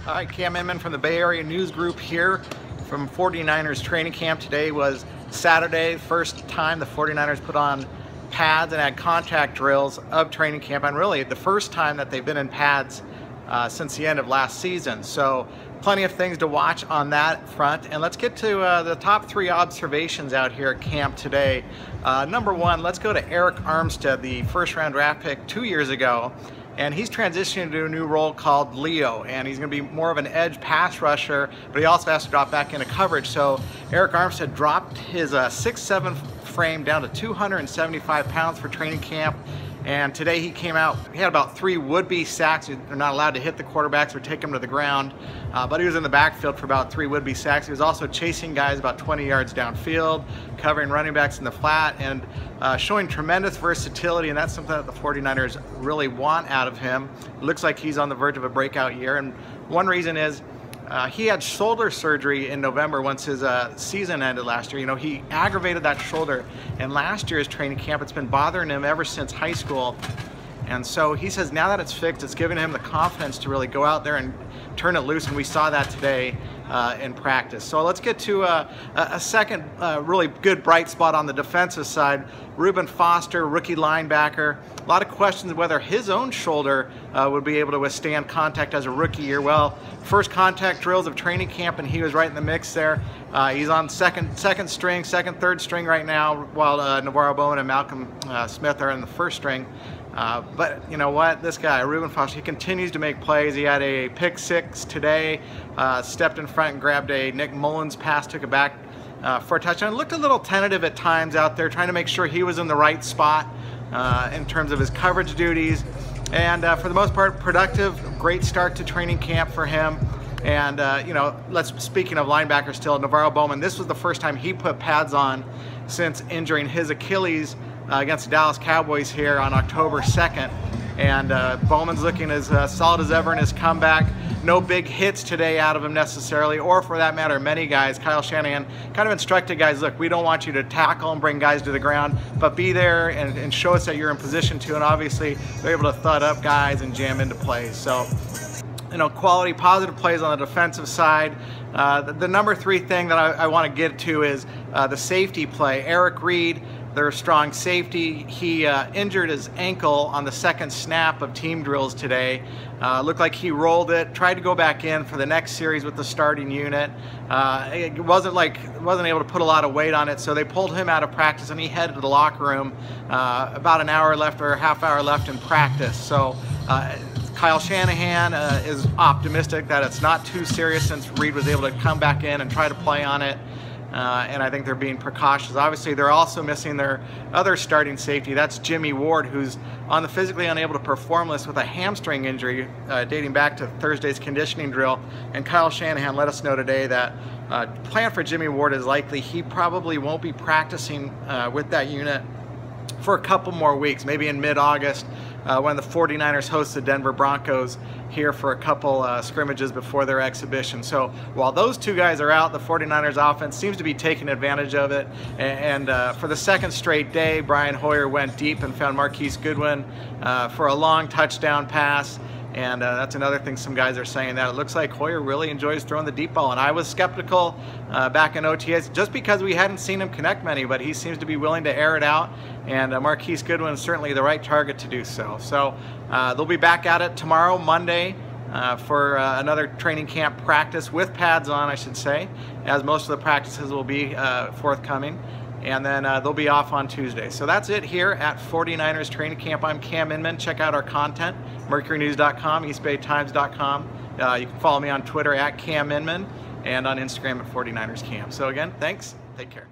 Hi, Can Inman from the Bay Area News Group here from 49ers training camp. Today was Saturday, first time the 49ers put on pads and had contact drills of training camp, and really the first time that they've been in pads since the end of last season. So plenty of things to watch on that front. And let's get to the top 3 observations out here at camp today. Number 1, let's go to Eric Armstead, the first-round draft pick 2 years ago. And he's transitioning to a new role called Leo, and he's going to be more of an edge pass rusher, but he also has to drop back into coverage. So Eric Armstead dropped his 6'7" frame down to 275 pounds for training camp. And today he came out, he had about 3 would-be sacks. They're not allowed to hit the quarterbacks or take them to the ground, but he was in the backfield for about 3 would-be sacks. He was also chasing guys about 20 yards downfield, covering running backs in the flat, and showing tremendous versatility, and that's something that the 49ers really want out of him. It looks like he's on the verge of a breakout year, and one reason is he had shoulder surgery in November once his season ended last year. You know, he aggravated that shoulder, and last year's training camp, it's been bothering him ever since high school. And so he says now that it's fixed, it's given him the confidence to really go out there and turn it loose, and we saw that today in practice. So let's get to a second really good bright spot on the defensive side. Reuben Foster, rookie linebacker. A lot of questions whether his own shoulder would be able to withstand contact as a rookie year. Well, first contact drills of training camp, and he was right in the mix there. He's on second string, third string right now, while Navarro Bowman and Malcolm Smith are in the first string. But you know what, this guy, Reuben Foster, he continues to make plays. He had a pick 6 today, stepped in front and grabbed a Nick Mullins pass, took it back for a touchdown. Looked a little tentative at times out there, trying to make sure he was in the right spot in terms of his coverage duties. And for the most part, productive, great start to training camp for him. And you know, speaking of linebackers still, Navarro Bowman, this was the first time he put pads on since injuring his Achilles against the Dallas Cowboys here on October 2nd. And Bowman's looking as solid as ever in his comeback. No big hits today out of him necessarily, or for that matter, many guys. Kyle Shanahan kind of instructed guys, look, we don't want you to tackle and bring guys to the ground, but be there and show us that you're in position to. And obviously, they're able to thud up guys and jam into plays. So, you know, quality, positive plays on the defensive side. The number 3 thing that I want to get to is the safety play. Eric Reed, their strong safety, he injured his ankle on the second snap of team drills today. Looked like he rolled it, tried to go back in for the next series with the starting unit. It wasn't able to put a lot of weight on it, so they pulled him out of practice, and he headed to the locker room about an hour left or a half hour left in practice. So Kyle Shanahan is optimistic that it's not too serious since Reed was able to come back in and try to play on it. And I think they're being precautious. Obviously, they're also missing their other starting safety. That's Jimmy Ward, who's on the physically unable to perform list with a hamstring injury dating back to Thursday's conditioning drill. And Kyle Shanahan let us know today that plan for Jimmy Ward is likely he probably won't be practicing with that unit for a couple more weeks, maybe in mid-August, when the 49ers host the Denver Broncos here for a couple scrimmages before their exhibition. So while those 2 guys are out, the 49ers offense seems to be taking advantage of it. And for the second straight day, Brian Hoyer went deep and found Marquise Goodwin for a long touchdown pass. And that's another thing some guys are saying, that it looks like Hoyer really enjoys throwing the deep ball. And I was skeptical back in OTAs just because we hadn't seen him connect many, but he seems to be willing to air it out. And Marquise Goodwin is certainly the right target to do so. So they'll be back at it tomorrow, Monday, for another training camp practice with pads on, I should say, as most of the practices will be forthcoming. And then they'll be off on Tuesday. So that's it here at 49ers Training Camp. I'm Can Inman. Check out our content, mercurynews.com, eastbaytimes.com. You can follow me on Twitter at Can Inman and on Instagram at 49ers Camp. So again, thanks. Take care.